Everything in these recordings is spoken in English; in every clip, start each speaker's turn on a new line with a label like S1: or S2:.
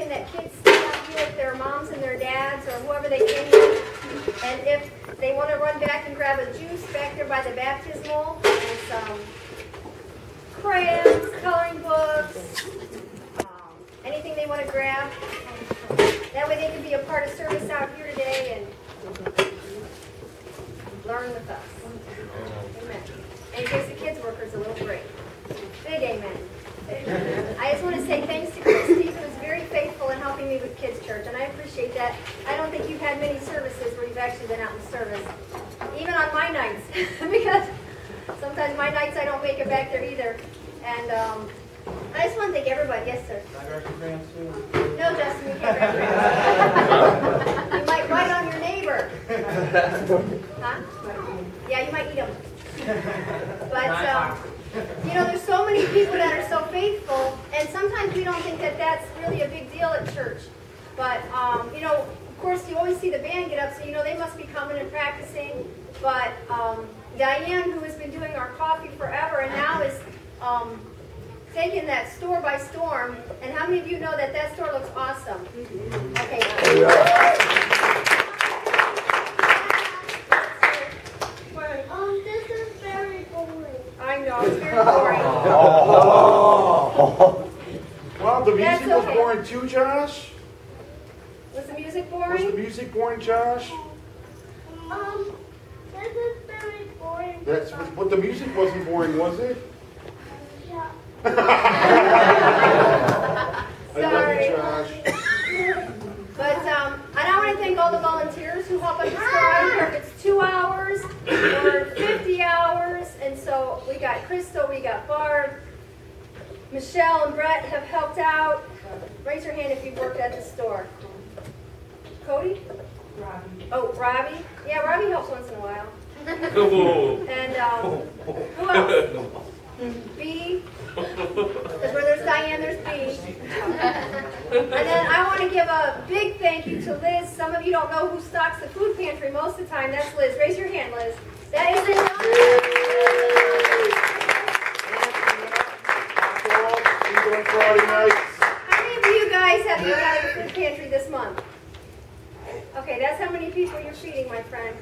S1: asking that kids stay out here with their moms and their dads or whoever they came with. And if they want to run back and grab a juice back there by the baptismal, and some crayons, coloring books, anything they want to grab. That way they can be a part of service out here today and learn with us. Amen. And in case the kids workers a little break. Big amen. I just want to say thanks to Christy, who is very faithful in helping me with Kids Church, and I appreciate that. I don't think you've had many services where you've actually been out in service, even on my nights, because sometimes my nights I don't make it back there either. And I just want to thank everybody. Yes, sir.
S2: Can I grab your grams too?
S1: No, Justin, you can't grab grams. You might bite on your neighbor. Huh? Yeah, you might eat them. But, you know, there's so many people that are so faithful, and sometimes we don't think that that's really a big deal at church. But, you know, of course, you always see the band get up, so you know they must be coming and practicing. But Diane, who has been doing our coffee forever, and now is taking that store by storm. And how many of you know that that store looks awesome? Okay.
S3: This is very boring.
S1: I know, it's very boring.
S4: Well, the music was
S1: okay.
S4: boring too, Josh.
S1: Was the music
S4: Was the
S1: boring?
S4: music boring, Josh?
S3: This is very boring.
S4: That's but the music wasn't boring, was it?
S3: Yeah.
S4: I love you, Josh.
S1: But and I want to thank all the volunteers who help us I don't care if it's 2 hours or 50 hours. And so we got Crystal, we got Barb, Michelle and Brett have helped out. Raise your hand if you've worked at the store. Cody?
S5: Robbie.
S1: Oh, Robbie? Yeah, Robbie helps once in a while. And who else? B. Because where there's Diane, there's B. And then I want to give a big thank you to Liz. Some of you don't know who stocks the food pantry most of the time. That's Liz. Raise your hand, Liz. That is Liz.
S4: Friday nights.
S1: How many of you guys have eaten out of the food pantry this month? Okay, that's how many people you're feeding, my friend.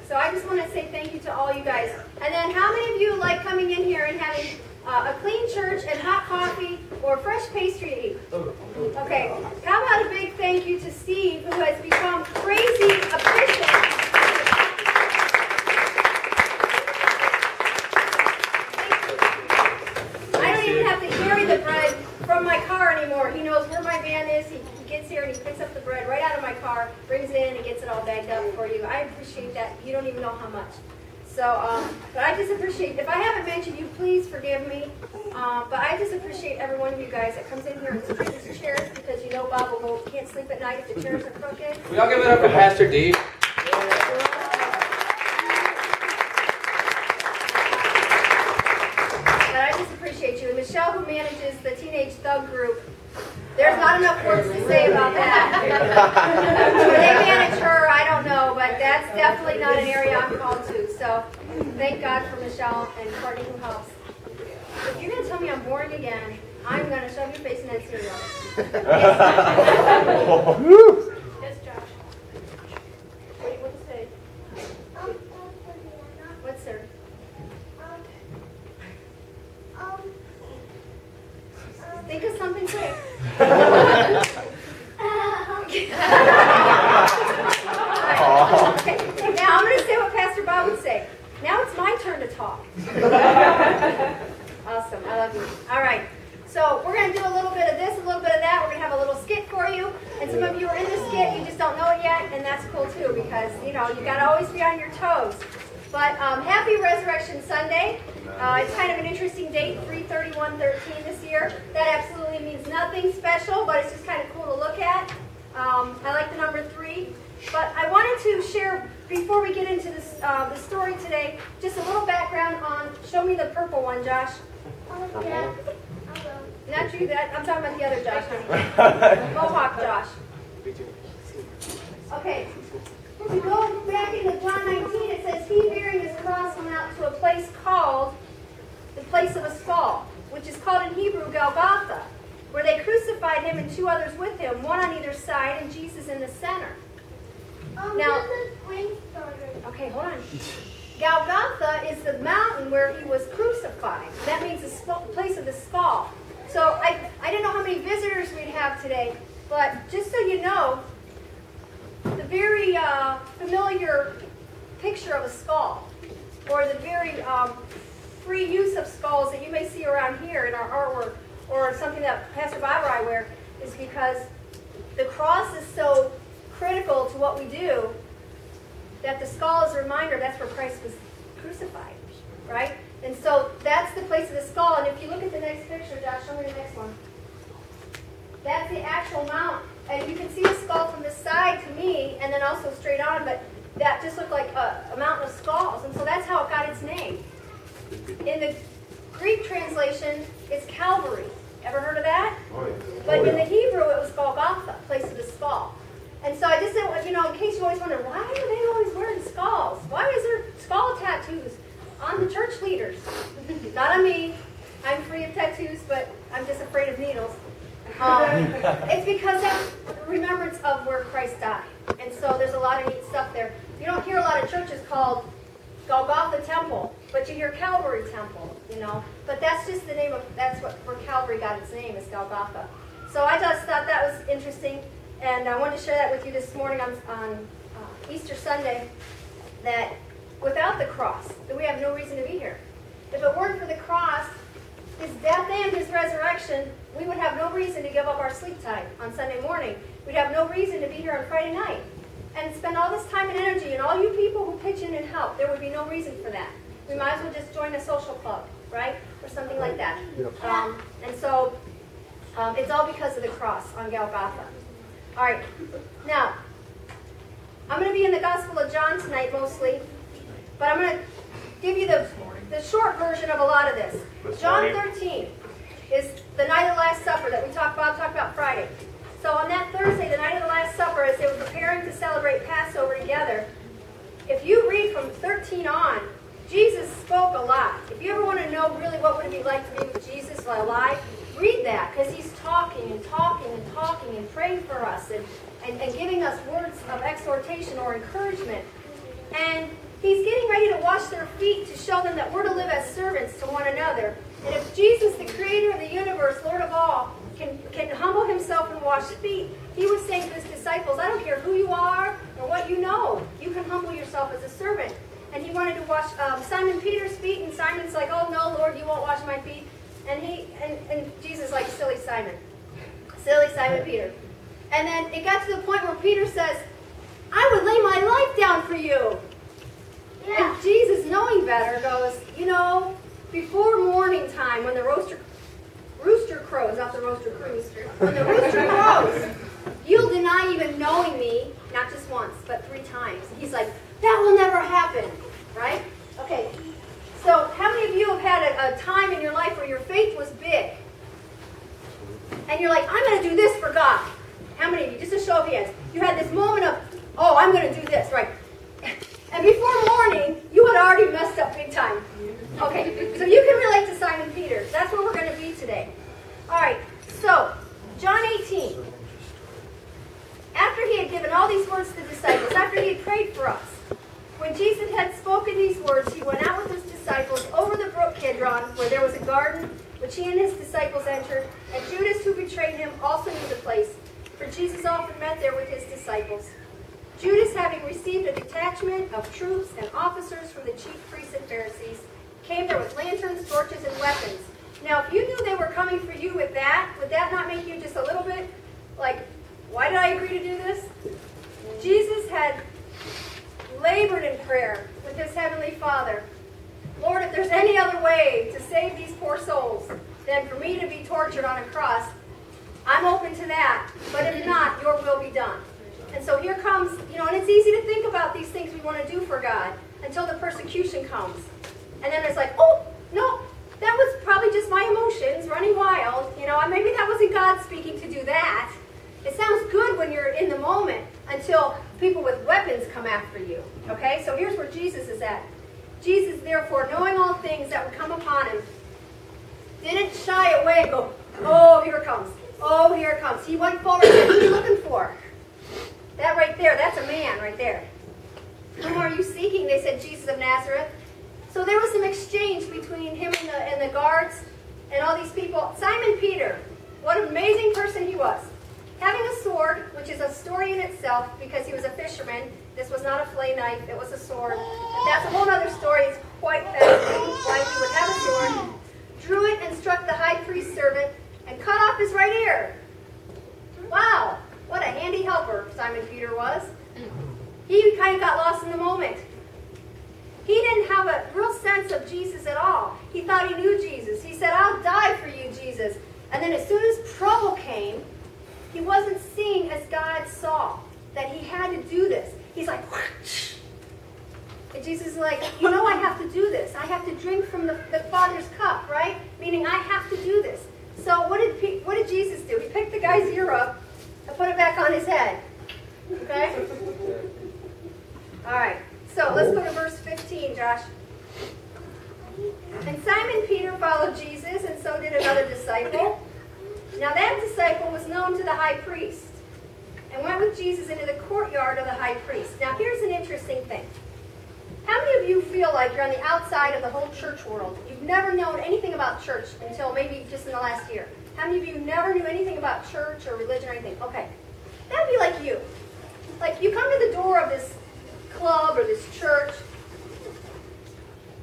S1: So I just want to say thank you to all you guys. And then how many of you like coming in here and having a clean church and hot coffee or fresh pastry to eat? Okay, how about a big thank you to Steve, who has become crazy efficient. I don't even have to carry the bread from my car anymore. He knows where my van is. He gets here and he picks up the bread right out of my car, brings it in, and gets it all bagged up for you. I appreciate that. You don't even know how much. So, but I just appreciate, if I haven't mentioned you, please forgive me. But I just appreciate every one of you guys that comes in here and straightens chairs, because you know Bob can't sleep at night if the chairs are crooked.
S2: We all give it up for Pastor D.
S1: But I just appreciate you. And Michelle, who manages the Teenage Thug group, there's not enough words to say about that. Where they manage her, I don't know, but that's definitely not an area I'm called to. So thank God for Michelle and Courtney who helps. If you're going to tell me I'm boring again, I'm going to shove your face in that cereal. Yes, Josh. Wait, what to say? What's there? Think of something quick. Okay. Now I'm going to say what Pastor Bob would say. Now it's my turn to talk. Awesome. I love you. All right. So we're going to do a little bit of this, a little bit of that. We're going to have a little skit for you. And some of you are in the skit, you just don't know it yet, and that's cool too, because, you know, you got to always be on your toes. But happy Resurrection Sunday. It's kind of an interesting date, 3/31/13 this year. That absolutely means nothing special, but it's just kind of cool to look at. I like the number 3. But I wanted to share, before we get into this, the story today, just a little background on, show me the purple one, Josh.
S3: Yeah.
S1: Not you, I'm talking about the other Josh. Mohawk Josh. Okay. If you go back into John 19, it says, he bearing his cross went out to a place called the place of a skull, which is called in Hebrew Golgotha. where they crucified him and 2 others with him, one on either side and Jesus in the center. Now,
S3: this is spring starter.
S1: okay, hold on. Golgotha is the mountain where he was crucified. That means the place of the skull. So I didn't know how many visitors we'd have today, but just so you know, the very familiar picture of a skull, or the very free use of skulls that you may see around here in our artwork, or something that Pastor Bob or I wear, is because the cross is so critical to what we do that the skull is a reminder that's where Christ was crucified, right? And so that's the place of the skull. And if you look at the next picture, Josh, show me the next one. That's the actual mount. And you can see a skull from the side to me, and then also straight on, but that just looked like a mountain of skulls. And so that's how it got its name. In the Greek translation, it's Calvary. Ever heard of that?
S4: Oh, yeah.
S1: But in the Hebrew, it was Golgotha, place of the skull. And so I just said, you know, in case you always wonder, why are they always wearing skulls? Why is there skull tattoos on the church leaders? Not on me. I'm free of tattoos, but I'm just afraid of needles. It's because that's remembrance of where Christ died. And so there's a lot of neat stuff there. You don't hear a lot of churches called Golgotha Temple, but you hear Calvary Temple, you know. But that's just the name of, that's what, where Calvary got its name, is Golgotha. So I just thought that was interesting, and I wanted to share that with you this morning on Easter Sunday, that without the cross, that we have no reason to be here. If it weren't for the cross, his death and his resurrection, we would have no reason to give up our sleep time on Sunday morning. We'd have no reason to be here on Friday night and spend all this time and energy, and all you people who pitch in and help, there would be no reason for that. We might as well just join a social club, right? Or something like that. And so it's all because of the cross on Golgotha. All right. Now, I'm going to be in the Gospel of John tonight mostly, but I'm going to give you the short version of a lot of this. John 13 is the night of the Last Supper that Bob talked about Friday. So on that Thursday, the night of the Last Supper, as they were preparing to celebrate Passover together, if you read from 13 on, Jesus spoke a lot. If you ever want to know really what would it be like to be with Jesus while alive, read that, because he's talking and talking and talking and praying for us and giving us words of exhortation or encouragement. And he's getting ready to wash their feet to show them that we're to live as servants to one another. And if Jesus, the creator of the universe, Lord of all, can humble himself and wash feet, he was saying to his disciples, I don't care who you are or what you know, you can humble yourself as a servant. And he wanted to wash Simon Peter's feet, and Simon's like, oh no, Lord, you won't wash my feet. And Jesus like, silly Simon Peter. And then it got to the point where Peter says, I would lay my life down for you. Yeah. And Jesus, knowing better, goes, you know, before morning time, when the rooster crows, not the roaster cruise, when the rooster crows, you'll deny even knowing me, not just once, but 3 times. He's like, that will never happen, right? Okay, so how many of you have had a time in your life where your faith was big? And you're like, I'm going to do this for God. How many of you? Just a show of hands. You had this moment of, oh, I'm going to do this, right? And before morning, you had already messed up big time. Okay, so you can relate to Simon Peter. That's where we're going to be today. All right, so John 18. After he had given all these words to the disciples, after he had prayed for us, when Jesus had spoken these words, he went out with his disciples over the brook Kidron, where there was a garden, which he and his disciples entered, and Judas, who betrayed him, also knew the place, for Jesus often met there with his disciples. Judas, having received a detachment of troops and officers from the chief priests and Pharisees, came there with lanterns, torches, and weapons. Now, if you knew they were coming for you with that, would that not make you just a little bit like, why did I agree to do this? Jesus had labored in prayer with his heavenly Father. Lord, if there's any other way to save these poor souls than for me to be tortured on a cross, I'm open to that. But if not, your will be done. And so here comes, you know, and it's easy to think about these things we want to do for God until the persecution comes. And then it's like, oh, no, that was probably just my emotions running wild. You know, maybe that wasn't God speaking to do that. It sounds good when you're in the moment until people with weapons come after you. Okay, so here's where Jesus is at. Jesus, therefore, knowing all things that would come upon him, didn't shy away and go, oh, here it comes. Oh, here it comes. He went forward. What are you looking for? That right there, that's a man right there. Whom are you seeking? They said, Jesus of Nazareth. So there was some exchange between him and the guards and all these people. Simon Peter, what an amazing person he was. Having a sword, which is a story in itself because he was a fisherman. This was not a fillet knife, it was a sword. But that's a whole other story. It's quite fascinating why he would have a sword. Drew it and struck the high priest's servant and cut off his right ear. Wow, what a handy helper Simon Peter was. He kind of got lost in the moment. He didn't have a real sense of Jesus at all. He thought he knew Jesus. He said, I'll die for you, Jesus. And then as soon as trouble came, he wasn't seeing as God saw, that he had to do this. He's like, whoosh. And Jesus is like, you know I have to do this. I have to drink from the Father's cup, right? Meaning I have to do this. So what did Jesus do? He picked the guy's ear up and put it back on his head. Okay? All right. So let's go to verse 15, Josh. And Simon Peter followed Jesus, and so did another disciple. Now that disciple was known to the high priest and went with Jesus into the courtyard of the high priest. Now here's an interesting thing. How many of you feel like you're on the outside of the whole church world? You've never known anything about church until maybe just in the last year. How many of you never knew anything about church or religion or anything? Okay. That would be like you. Like you come to the door of this club or this church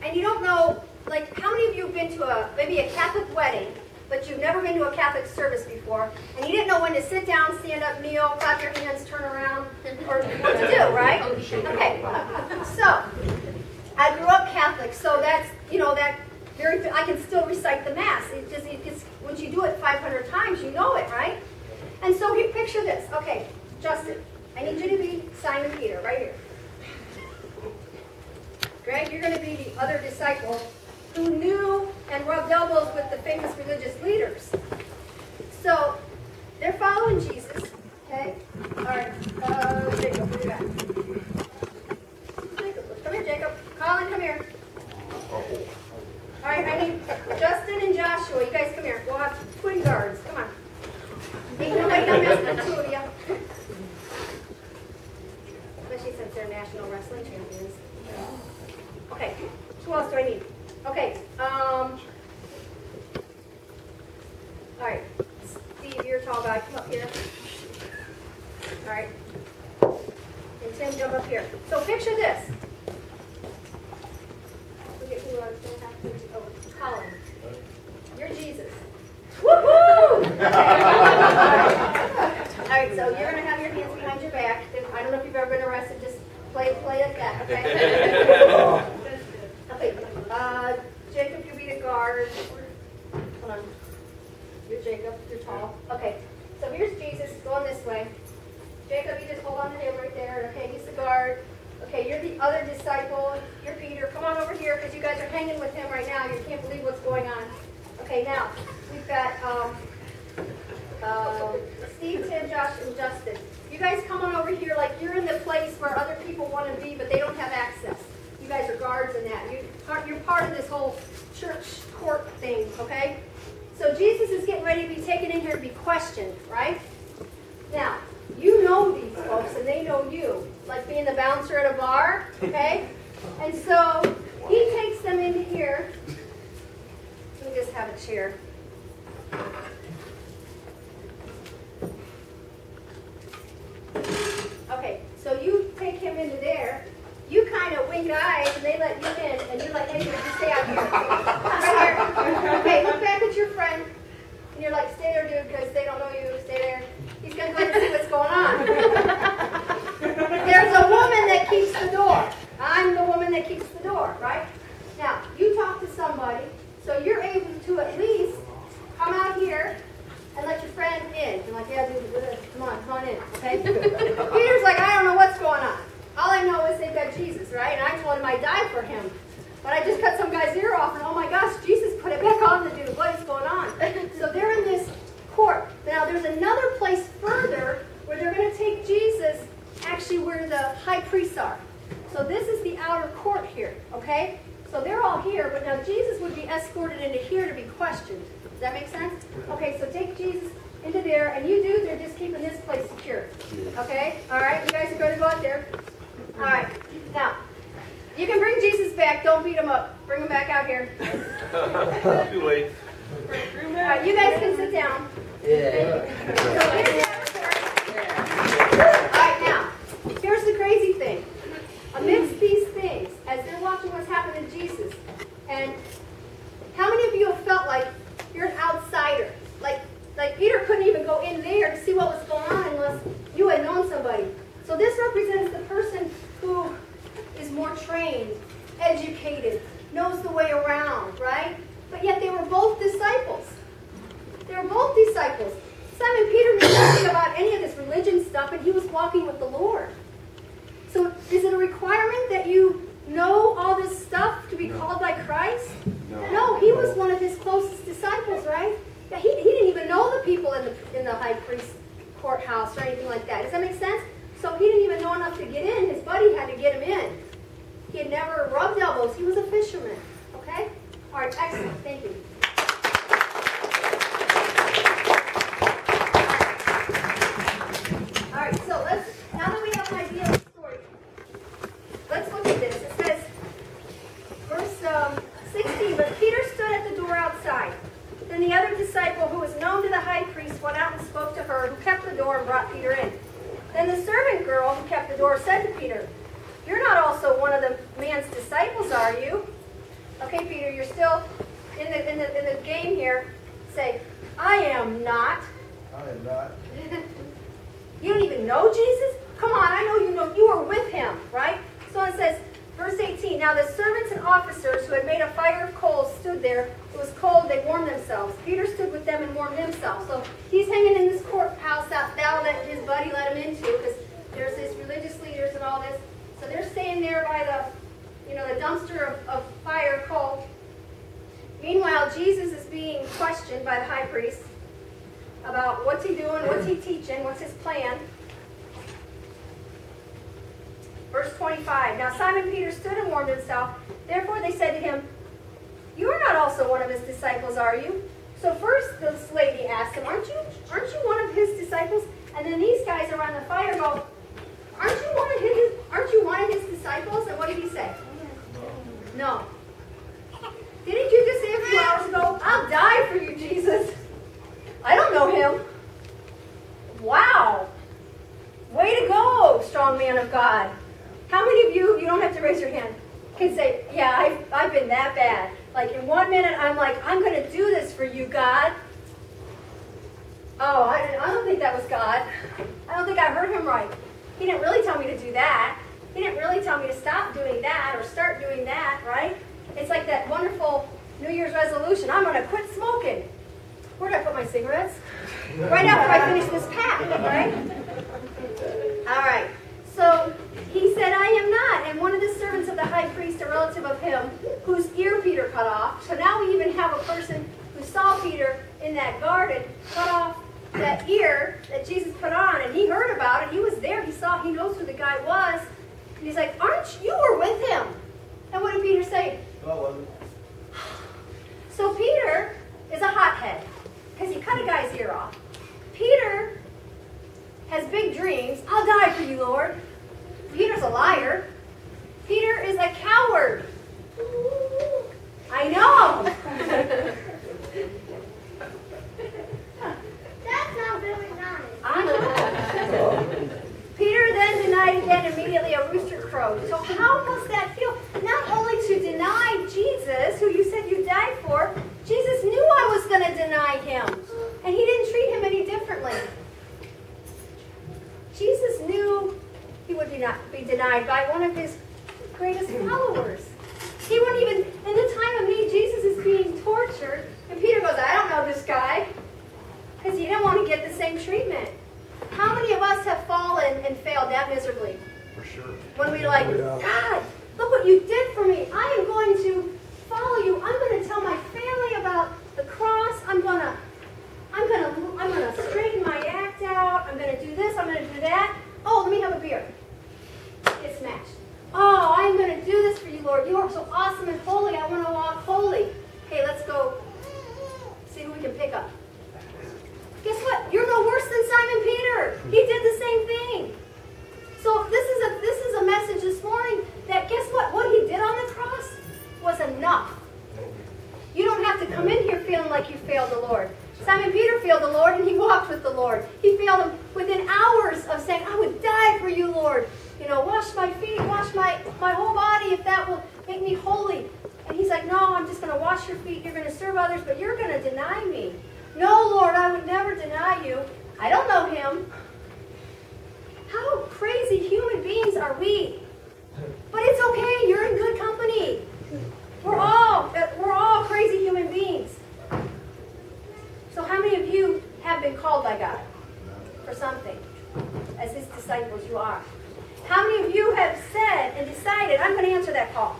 S1: and you don't know, like how many of you have been to maybe a Catholic wedding, but you've never been to a Catholic service before, and you didn't know when to sit down, stand up, kneel, clap your hands, turn around, or what to do, right? Okay. So, I grew up Catholic, so that's, I can still recite the Mass. It's once you do it 500 times, you know it, right? And so you picture this. Okay, Justin, I need you to be Simon Peter, right here. Greg, you're going to be the other disciple who knew and rubbed elbows with the famous religious leaders. So, they're following Jesus, okay? All right, Jacob, what do you got? Jacob, come here, Jacob. Colin, come here. All right, I need Justin and Joshua. You guys come here. We'll have twin guards. Come on. Ain't nobody done messing with the two of you. Especially since they're national wrestling champions. Okay, who else do I need? Okay, all right, Steve, you're a tall guy, come up here. All right, and Tim, jump up here. So picture this. Look at who I was going to have to, oh, Colin. You're Jesus. Woohoo! All right, so you're going to have your hands behind your back. I don't know if you've ever been arrested, just play like that, okay? Okay, Jacob, you be the guard. Hold on. You're Jacob, you're tall. Okay, so here's Jesus going this way. Jacob, you just hold on to him right there. Okay, he's the guard. Okay, you're the other disciple. You're Peter. Come on over here because you guys are hanging with him right now. You can't believe what's going on. Okay, now, we've got Steve, Tim, Josh, and Justin. You guys come on over here like you're in the place where other people want to be, but they don't have access. You guys are guards in that. You're part of this whole church court thing, okay? So Jesus is getting ready to be taken in here to be questioned, right? Now, you know these folks and they know you, like being the bouncer at a bar, okay? And so he takes them into here. Let me just have a chair. Okay, so you take him into there. You kind of wink eyes and they let you in, and you're like, hey, you stay out here. Right here. Okay, look back at your friend, and you're like, stay there, dude, because they don't know you. Stay there. He's going to go and see what's going on. There's a woman that keeps the door. I'm the woman that keeps the door, right? Now, you talk to somebody, so you're able to at least come out here and let your friend in. You're like, yeah, dude, come on in, okay? Peter's like, I don't know what's going on. All I know is they've got Jesus, right? And I told him I'd die for him. But I just cut some guy's ear off, and oh my gosh, Jesus put it back on the dude. What is going on? So they're in this court. Now, there's another place further where they're going to take Jesus, actually where the high priests are. So this is the outer court here, okay? So they're all here, but now Jesus would be escorted into here to be questioned. Does that make sense? Okay, so take Jesus into there, and you dudes are just keeping this place secure. Okay? All right? You guys are going to go out there. All right. Now, you can bring Jesus back. Don't beat him up. Bring him back out here.
S4: Too late.
S1: All right, you guys can sit down.
S2: Yeah.
S1: All right, now, here's the crazy thing. Amidst these things, as they're watching what's happening to Jesus, and how many of you have felt like you're an outsider? Like Peter couldn't even go in there to see what was going on unless you had known somebody. So this represents the person who is more trained, educated, knows the way around, right? But yet they were both disciples. They were both disciples. Simon Peter knew nothing about any of this religion stuff, and he was walking with the Lord. So is it a requirement that you know all this stuff to be called by Christ? No, he was one of his closest disciples, right? Yeah, he didn't even know the people in the high priest's courthouse or anything like that. Does that make sense? So he didn't even know enough to get in. His buddy had to get him in. He had never rubbed elbows. He was a fisherman. Okay? All right, excellent. Thank you. All right, so now that we have an idea of the story, let's look at this. It says, verse 16, but Peter stood at the door outside. Then the other disciple, who was known to the high priest, went out and spoke to her, who kept the door and brought Peter in. Then the servant girl who kept the door said to Peter, "You're not also one of the man's disciples, are you?" Okay, Peter, you're still in the game here. Say, "I am not."
S4: I am not.
S1: You don't even know Jesus? Come on, I know you were with him, right? So it says, verse 18, now the servants and officers who had made a fire of coals stood there. It was cold, they warmed themselves. Peter stood with them and warmed himself. So he's hanging in this courthouse that his buddy let him into, because there's these religious leaders and all this. So they're staying there by the dumpster of fire coal. Meanwhile, Jesus is being questioned by the high priest about what's he doing, what's he teaching, what's his plan. Verse 25, now Simon Peter stood and warmed himself. Therefore they said to him, "You are not also one of his disciples, are you?" So first this lady asked him, aren't you one of his disciples? And then these guys around the fire go, aren't you one of his disciples? And what did he say? No. Didn't you just say a few hours ago, "I'll die for you, Jesus"? I don't know him. Wow. Way to go, strong man of God. How many of you don't have to raise your hand, can say, "Yeah, I've been that bad. Like in 1 minute, I'm like, I'm going to do this for you, God." Oh, I don't think that was God. I don't think I heard him right. He didn't really tell me to do that. He didn't really tell me to stop doing that or start doing that, right? It's like that wonderful New Year's resolution. I'm going to quit smoking. Where did I put my cigarettes? Right after I finish this pack, right? All right. So he said, "I am not." And one of the servants of the high priest, a relative of him, whose ear Peter cut off. So now we even have a person who saw Peter in that garden cut off that ear that Jesus put on, and he heard about it. He was there. He knows who the guy was. And he's like, you were with him. And what did Peter say?
S4: No, I wasn't.
S1: So Peter is a hothead because he cut a guy's ear off. Peter has big dreams. "I'll die for you, Lord." Peter's a liar. Peter is a coward. I know.
S3: That's not very nice.
S1: I know. Peter then denied again immediately. A rooster crowed. So how must that feel? Not only to deny Jesus, who you said you died for, Jesus knew I was going to deny him. And he didn't treat him any differently. Jesus knew he would not be denied by one of his greatest followers. He wouldn't even, in the time of need, Jesus is being tortured. And Peter goes, "I don't know this guy." Because he didn't want to get the same treatment. How many of us have fallen and failed that miserably?
S4: For sure.
S1: When we're like, "God, look what you did for me. I am going to follow you. I'm going to tell my family about the cross. I'm going to straighten my act out. I'm going to do this. I'm going to do that. Oh, let me have a beer." Get smashed. "Oh, I'm going to do this for you, Lord. You are so awesome and holy. I want to walk holy. Hey, let's go see who we can pick up." Guess what? You're no worse than Simon Peter. He did the same thing. So this is a message this morning that guess what? What he did on the cross was enough. You don't have to come in here feeling like you failed the Lord. Simon Peter failed the Lord and he walked with the Lord. He failed him within hours of saying, I would die for you, Lord. You know, wash my feet, wash my whole body if that will make me holy. And he's like, no, I'm just going to wash your feet. You're going to serve others, but you're going to deny me. No, Lord, I would never deny you. I don't know him. How crazy human beings are we? But it's okay. You're in good company. We're all crazy human beings. So how many of you have been called by God for something? As his disciples, you are. How many of you have said and decided, I'm going to answer that call?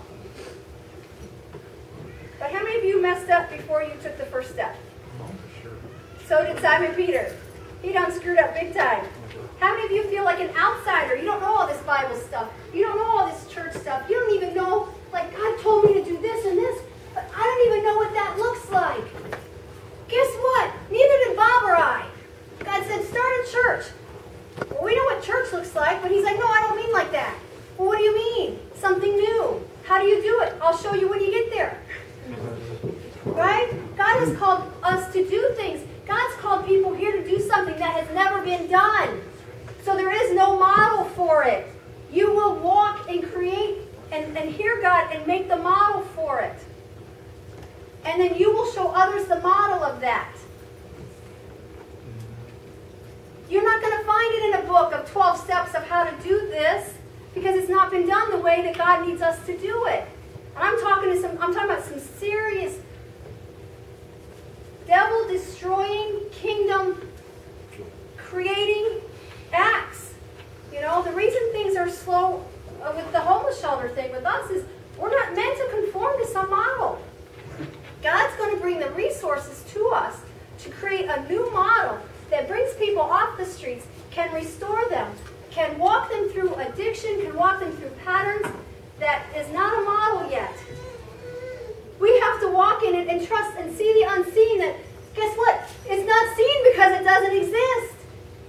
S1: But how many of you messed up before you took the first step? So did Simon Peter. He done screwed up big time. How many of you feel like an outsider? You don't know all this Bible stuff. You don't know all this church stuff. You don't even know, like, God told me to do this and this, but I don't even know what that looks like. Guess what? Neither did Bob or I. God said, start a church. Well, we know what church looks like, but he's like, no, I don't mean like that. Well, what do you mean? Something new. How do you do it? I'll show you when you get there. Right? God has called us to do things. God's called people here to do something that has never been done. So there is no model for it. You will walk and create and hear God and make the model for it. And then you will show others the model of that. You're not going to find it in a book of 12 steps of how to do this because it's not been done the way that God needs us to do it. And I'm talking about some serious devil-destroying, kingdom-creating acts. You know, the reason things are slow with the homeless shelter thing with us is we're not meant to conform to some model. God's going to bring the resources to us to create a new model that brings people off the streets, can restore them, can walk them through addiction, can walk them through patterns that is not a model yet. We have to walk in it and trust and see the unseen that, guess what? It's not seen because it doesn't exist.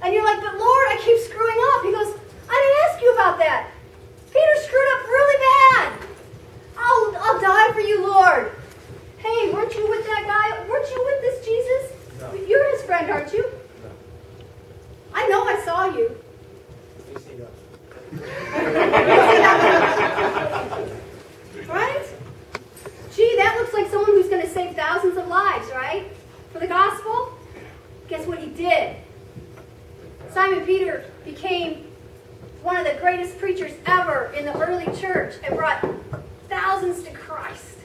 S1: And you're like, but Lord, I keep screwing up. He goes, I didn't ask you about that. Peter screwed up really bad. I'll die for you, Lord. Hey, weren't you with that guy? Weren't you with this Jesus? No. You're his friend, aren't you? No. I know I saw you. Right? Gee, that looks like someone who's going to save thousands of lives, right? For the gospel? Guess what he did? Simon Peter became one of the greatest preachers ever in the early church and brought thousands to Christ.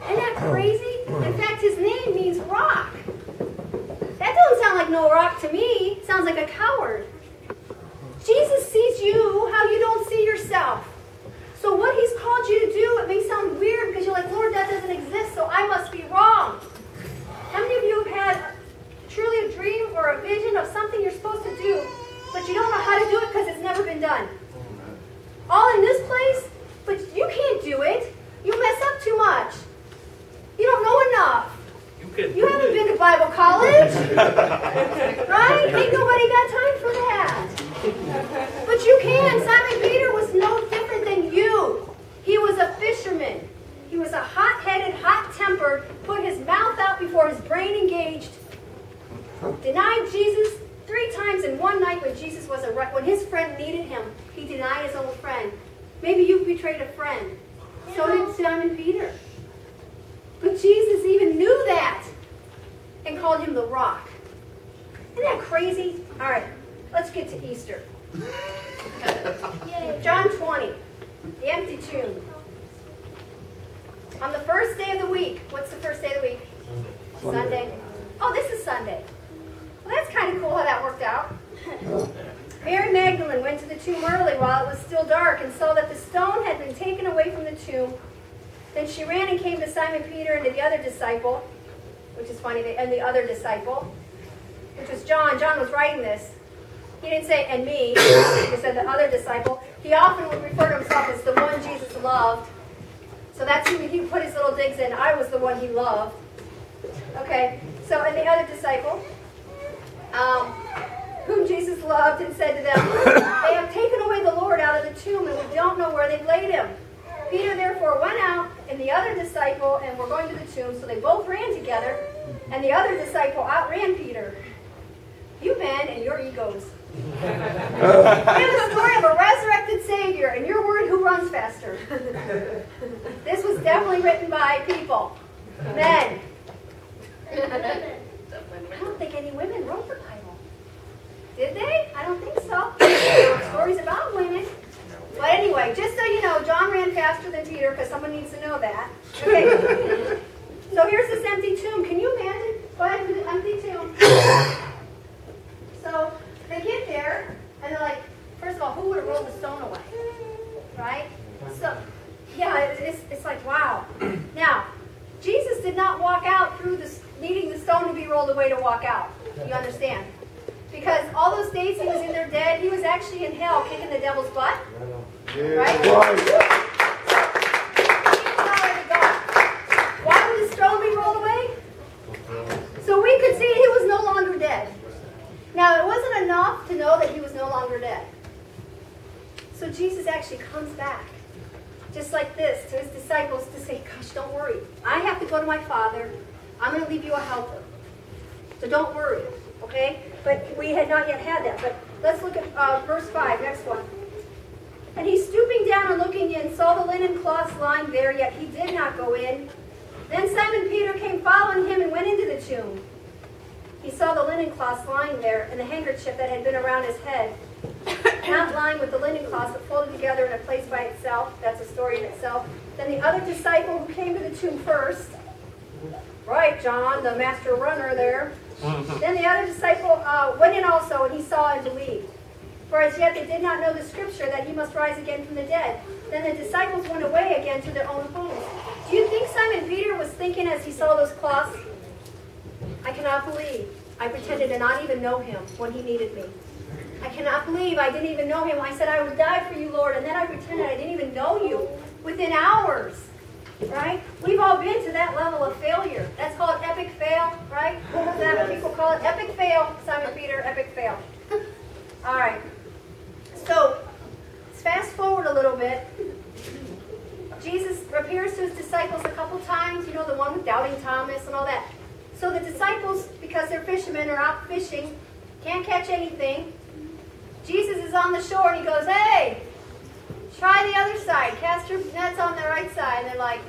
S1: Isn't that crazy? In fact, his name means rock. That doesn't sound like no rock to me. It sounds like a coward. Jesus sees you how you don't see yourself. So what he's called you to do, it may sound weird because you're like, Lord, that doesn't exist, so I must be wrong. How many of you have had truly a dream or a vision of something you're supposed to do, but you don't know how to do it because it's never been done? All in this place, but you can't do it. You mess up too much. You don't know enough. You haven't been to Bible college. Right? Ain't nobody got time for that. But you can. Simon Peter was no different than you. He was a fisherman. He was a hot-headed, hot-tempered, put his mouth out before his brain engaged, denied Jesus 3 times in one night when Jesus was when his friend needed him. He denied his own friend. Maybe you've betrayed a friend. So did Simon Peter. But Jesus even knew that and called him the rock. Isn't that crazy? All right, let's get to Easter. John 20, the empty tomb. On the first day of the week, what's the first day of the week? Sunday. Oh, this is Sunday. Well, that's kind of cool how that worked out. Mary Magdalene went to the tomb early while it was still dark and saw that the stone had been taken away from the tomb. Then she ran and came to Simon Peter and to the other disciple, which is funny, and the other disciple, which was John. John was writing this. He didn't say, and me. He said the other disciple. He often would refer to himself as the one Jesus loved. So that's who he put his little digs in. I was the one he loved. Okay. So, and the other disciple, whom Jesus loved, and said to them, they have taken away the Lord out of the tomb, and we don't know where they've laid him. Peter therefore went out, and the other disciple, and were going to the tomb, so they both ran together, and the other disciple outran Peter. You men and your egos. Here's the story of a resurrected Savior, and your word, who runs faster? This was definitely written by people. Men. I don't think any women wrote the Bible. Did they? I don't think so. There were stories about women. But anyway, just so you know, John ran faster than Peter, because someone needs to know that. Okay. So here's this empty tomb. Can you imagine? Go ahead with the empty tomb. So they get there, and they're like, first of all, who would have rolled the stone away? Right? So, yeah, it's like, wow. Now, Jesus did not walk out through needing the stone to be rolled away to walk out. You understand? Because all those days he was in there dead, he was actually in hell kicking the devil's butt. Right? He was nowhere to go. Why would the stone be rolled away? So we could see he was no longer dead. Now, it wasn't enough to know that he was no longer dead. So Jesus actually comes back, just like this, to his disciples to say, gosh, don't worry. I have to go to my Father. I'm going to leave you a helper. So don't worry, okay? But we had not yet had that. But let's look at verse 5, next one. And he, stooping down and looking in, saw the linen cloths lying there, yet he did not go in. Then Simon Peter came following him and went into the tomb. He saw the linen cloths lying there, and the handkerchief that had been around his head, not lying with the linen cloths, but folded together in a place by itself. That's a story in itself. Then the other disciple who came to the tomb first, right, John, the master runner there. Then the other disciple went in also, and he saw and believed. For as yet they did not know the scripture that he must rise again from the dead. Then the disciples went away again to their own homes. Do you think Simon Peter was thinking as he saw those cloths, I cannot believe I pretended to not even know him when he needed me. I cannot believe I didn't even know him. I said I would die for you, Lord, and then I pretended I didn't even know you within hours. Right? We've all been to that level of failure. That's called epic fail, right? Is that what people call it? Epic fail, Simon Peter, epic fail. All right. So, let's fast forward a little bit. Jesus appears to his disciples a couple times. You know, the one with doubting Thomas and all that. So the disciples, because they're fishermen, are out fishing, can't catch anything. Jesus is on the shore and he goes, hey, try the other side. Cast your nets on the right side. And they're like,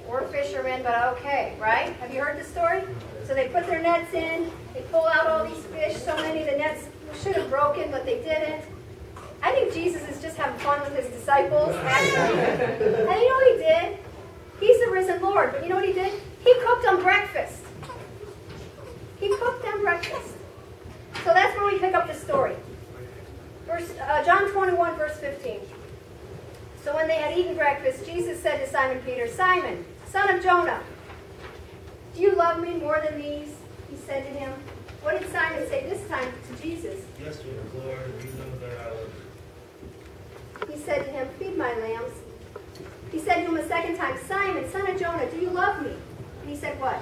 S1: we're fishermen, but okay, right? Have you heard the story? So they put their nets in. They pull out all these fish. So many the nets should have broken, but they didn't. I think Jesus is just having fun with his disciples, actually. And you know what he did? He's the risen Lord. But you know what he did? He cooked them breakfast. He cooked them breakfast. So that's where we pick up the story. John 21, verse 15. So when they had eaten breakfast, Jesus said to Simon Peter, Simon, son of Jonah, do you love me more than these? He said to him. What did Simon say this time to Jesus?
S4: Yes, Lord, you know that I love you.
S1: He said to him, feed my lambs. He said to him a second time, Simon, son of Jonah, do you love me? And he said what?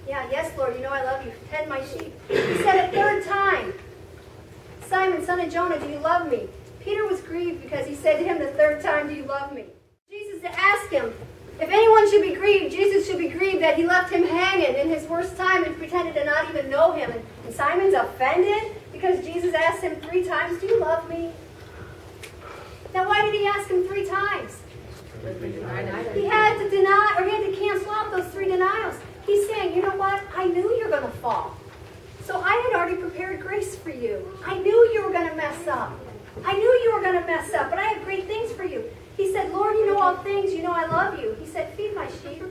S1: Yeah, yes, Lord, you know I love you. Tend my sheep. He said a third time, Simon, son of Jonah, do you love me? Peter was grieved because he said to him the third time, do you love me? Jesus asked him, if anyone should be grieved, Jesus should be grieved that he left him hanging in his worst time and pretended to not even know him. And Simon's offended because Jesus asked him 3 times, do you love me? Now why did he ask him 3 times? He had to deny, or he had to cancel out those 3 denials. He's saying, you know what? I knew you were going to fall. So I had already prepared grace for you. I knew you were going to mess up. I knew you were going to mess up, but I have great things for you. He said, Lord, you know all things. You know I love you. He said, feed my sheep.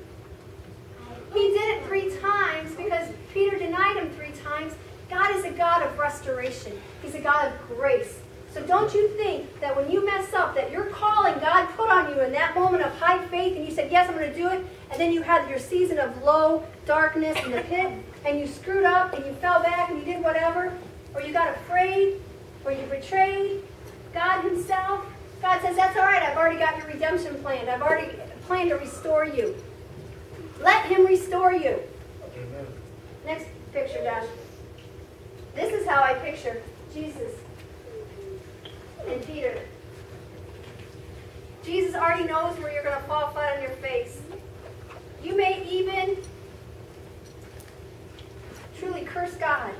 S1: He did it 3 times because Peter denied him 3 times. God is a God of restoration. He's a God of grace. So don't you think that when you mess up, that your calling God put on you in that moment of high faith, and you said, yes, I'm going to do it, and then you had your season of low darkness in the pit, and you screwed up, and you fell back, and you did whatever, or you got afraid, or you betrayed God himself. God says, that's all right, I've already got your redemption planned. I've already planned to restore you. Let him restore you. Next picture, Josh. This is how I picture Jesus and Peter. Jesus already knows where you're going to fall flat on your face. You may even truly curse God.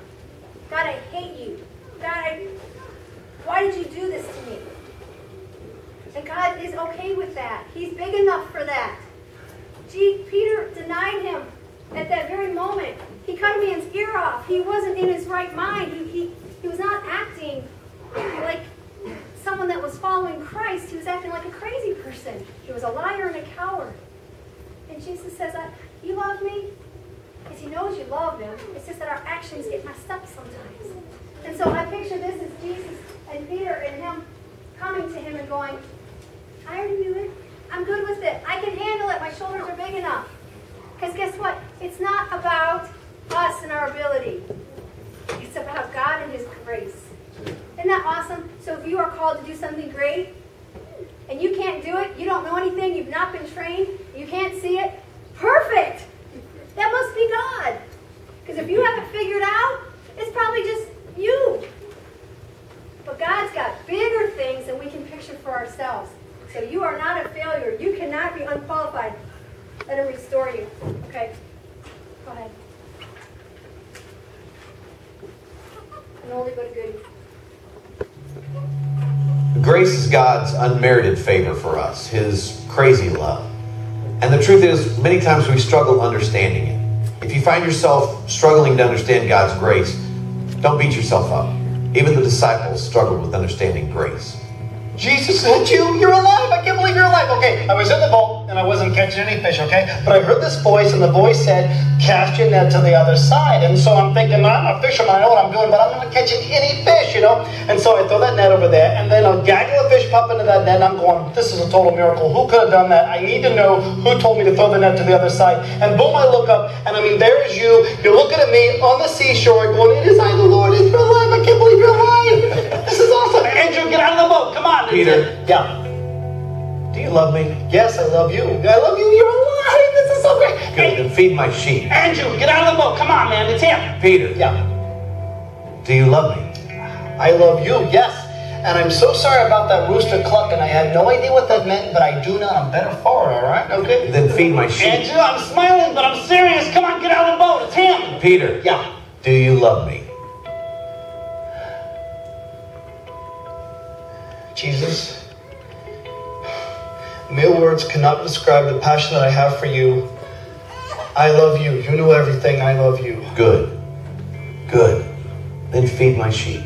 S1: God, I hate you. God, why did you do this to me? And God is okay with that. He's big enough for that. Peter denied him at that very moment. He cut a man's ear off. He wasn't in his right mind. He was not acting like someone that was following Christ. He was acting like a crazy person. He was a liar and a coward. And Jesus says, you love me? Because he knows you love him. It's just that our actions get messed up sometimes. And so I picture this as Jesus and Peter and him coming to him and going, I already knew it. I'm good with it. I can handle it. My shoulders are big enough. Because guess what? It's not about us and our ability. It's about God and his grace. Isn't that awesome? So if you are called to do something great, and you can't do it, you don't know anything, you've not been trained, you can't see it, perfect! That must be God. Because if you haven't figured out, it's probably just you. But God's got bigger things than we can picture for ourselves. So you are not a failure. You cannot be unqualified. Let him restore you. Okay? Go ahead. An oldie but a goodie.
S5: Grace is God's unmerited favor for us, his crazy love. And the truth is, many times we struggle understanding it. If you find yourself struggling to understand God's grace, don't beat yourself up. Even the disciples struggled with understanding grace.
S6: Jesus sent you? You're alive. I can't believe you're alive. Okay, I was in the boat and I wasn't catching any fish, okay? But I heard this voice and the voice said, cast your net to the other side. And so I'm thinking, I'm a fisherman, I know what I'm doing, but I'm not catching any fish, you know? And so I throw that net over there and then a gaggle of fish pop into that net and I'm going, this is a total miracle. Who could have done that? I need to know who told me to throw the net to the other side. And boom, I look up and I mean, there's you. You're looking at me on the seashore going, it is I, the Lord, is you're alive. I can't believe you're alive. This is awesome. Andrew, get out of the boat. Come on.
S5: Peter.
S6: Yeah.
S5: Do you love me?
S6: Yes, I love you. I love you. You're alive. This is so great.
S5: Good, then feed my sheep.
S6: Andrew, get out of the boat. Come on, man. It's him.
S5: Peter.
S6: Yeah.
S5: Do you love me?
S6: I love you. Yes. And I'm so sorry about that rooster clucking. I had no idea what that meant, but I do know I'm better for it, all right? Okay?
S5: Then feed my sheep.
S6: Andrew, I'm smiling, but I'm serious. Come on, get out of the boat. It's him.
S5: Peter.
S6: Yeah.
S5: Do you love me?
S6: Jesus, mere words cannot describe the passion that I have for you. I love you. You know everything. I love you.
S5: Good. Good. Then feed my sheep.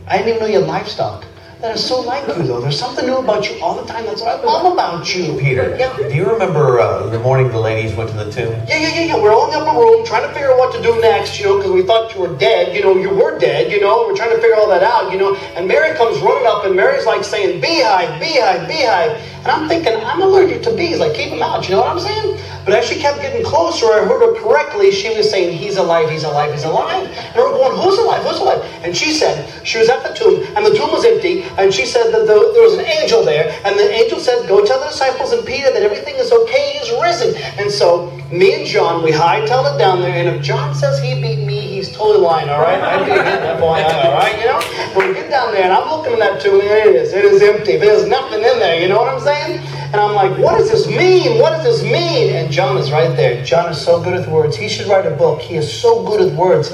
S6: I didn't even know you had livestock. That is so like you, though. There's something new about you all the time. That's what I love about you.
S5: Peter,
S6: Yeah.
S5: do you remember the morning the ladies went to the tomb?
S6: Yeah. We're all in the upper room trying to figure out what to do next, you know, because we thought you were dead. You know, you were dead, you know. We're trying to figure all that out, you know. And Mary comes running up, and Mary's like saying, beehive, beehive, beehive. And I'm thinking, I'm allergic to bees. Like, keep them out. You know what I'm saying? But as she kept getting closer, I heard her correctly. She was saying, he's alive, he's alive, he's alive. And we're going, who's alive, who's alive? And she said, she was at the tomb, and the tomb was empty. And she said that there was an angel there. And the angel said, go tell the disciples and Peter that everything is okay, he's risen. And so me and John, we hightailed it down there. And if John says he beat me, he's totally lying, all right? I beat him, FYI, all right? You know? When we get down there, and I'm looking at that tomb, and it is empty. There's nothing in there, you know what I'm saying? And I'm like, what does this mean? What does this mean? And John is right there. John is so good with words. He should write a book. He is so good with words.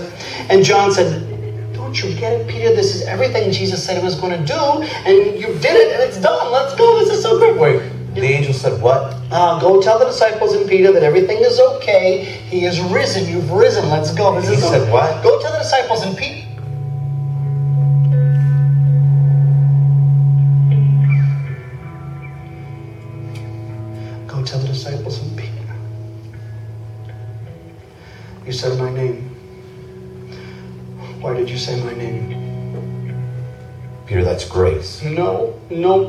S6: And John said, don't you get it, Peter? This is everything Jesus said he was going to do. And you did it, and it's done. Let's go. This is so great.
S5: Wait, the angel said what?
S6: Go tell the disciples and Peter that everything is okay. He is risen. You've risen. Let's go.
S5: He said what?
S6: Go tell the disciples and Peter. Go tell the disciples and Peter. You said my name. Why did you say my name?
S5: Peter, that's grace.
S6: No,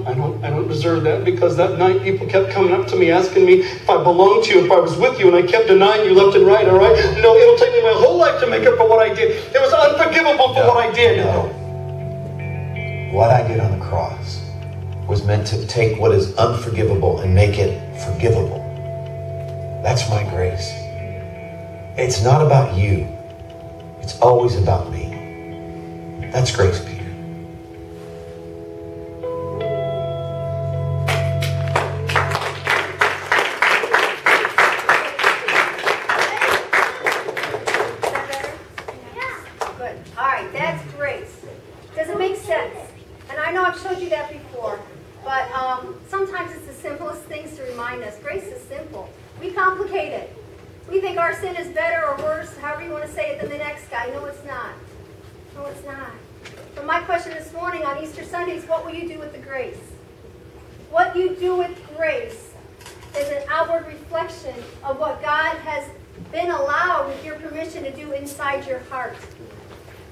S6: I don't deserve that, because that night people kept coming up to me asking me if I belonged to you, if I was with you, and I kept denying you left and right, all right? No, it'll take me my whole life to make up for what I did. It was unforgivable for what I did.
S5: No. What I did on the cross was meant to take what is unforgivable and make it forgivable. That's my grace. It's not about you. It's always about me. That's grace, Peter.
S1: Good. All right, that's grace. Does it make sense? And I know I've showed you that before, but sometimes it's the simplest things to remind us. Grace is simple. We complicate it. We think our sin is better or worse, however you want to say it, than the next guy. No, it's not. No, it's not. But my question this morning on Easter Sunday is, what will you do with the grace? What you do with grace is an outward reflection of what God has been allowed, with your permission, to do inside your heart.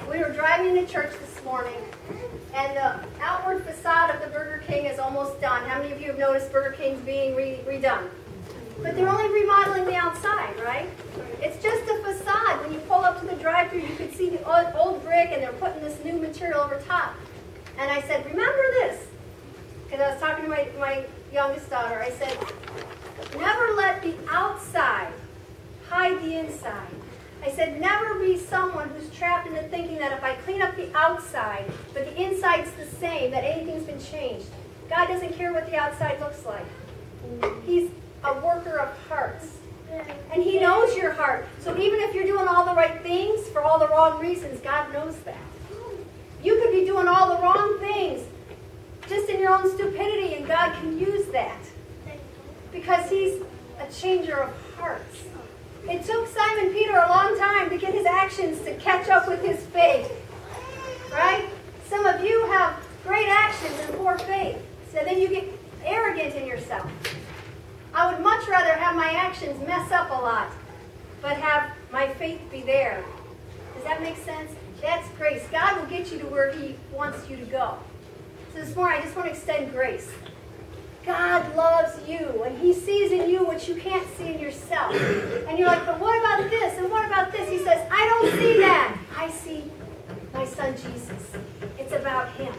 S1: We were driving to church this morning, and the outward facade of the Burger King is almost done. How many of you have noticed Burger King's being redone? But they're only remodeling the outside, right? It's just a facade. When you pull up to the drive-thru, you could see the old brick, and they're putting this new material over top. And I said, remember this. Because I was talking to my youngest daughter. I said, never let the outside hide the inside. I said, never be someone who's trapped into thinking that if I clean up the outside, but the inside's the same, that anything's been changed. God doesn't care what the outside looks like. He's a worker of hearts. And He knows your heart. So even if you're doing all the right things for all the wrong reasons, God knows that. You could be doing all the wrong things just in your own stupidity, and God can use that. Because He's a changer of hearts. It took Simon Peter a long time to get his actions to catch up with his faith. Right? Some of you have great actions and poor faith. So then you get arrogant in yourself. I would much rather have my actions mess up a lot, but have my faith be there. Does that make sense? That's grace. God will get you to where He wants you to go. So this morning, I just want to extend grace. God loves you, and He sees in you what you can't see in yourself. And you're like, but what about this? And what about this? He says, I don't see that. I see my Son Jesus. It's about Him.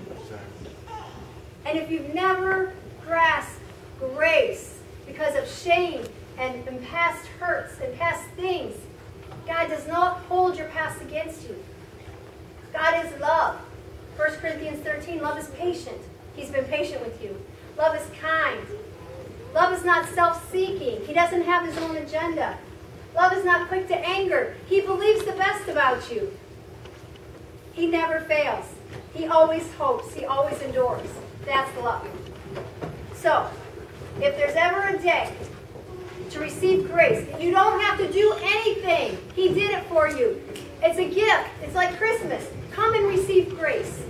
S1: And if you've never grasped grace because of shame and past hurts and past things, God does not hold your past against you. God is love. 1 Corinthians 13, love is patient. He's been patient with you. Love is kind. Love is not self-seeking. He doesn't have His own agenda. Love is not quick to anger. He believes the best about you. He never fails. He always hopes. He always endures. That's love. So, if there's ever a day to receive grace, you don't have to do anything. He did it for you. It's a gift. It's like Christmas. Come and receive grace.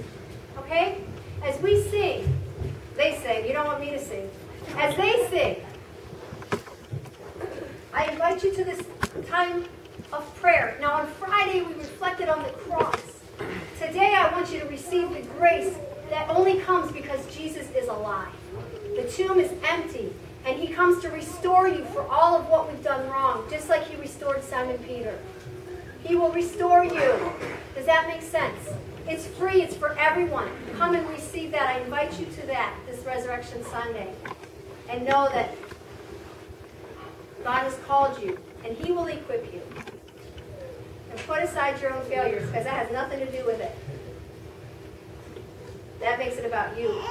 S1: Okay? As we sing, they sing. You don't want me to sing. As they sing, I invite you to this time of prayer. Now, on Friday, we reflected on the cross. Today, I want you to receive the grace that only comes because Jesus is alive. The tomb is empty, and He comes to restore you for all of what we've done wrong, just like He restored Simon Peter. He will restore you. Does that make sense? It's free. It's for everyone. Come and receive that. I invite you to that this Resurrection Sunday. And know that God has called you, and He will equip you. And put aside your own failures, because that has nothing to do with it. That makes it about you.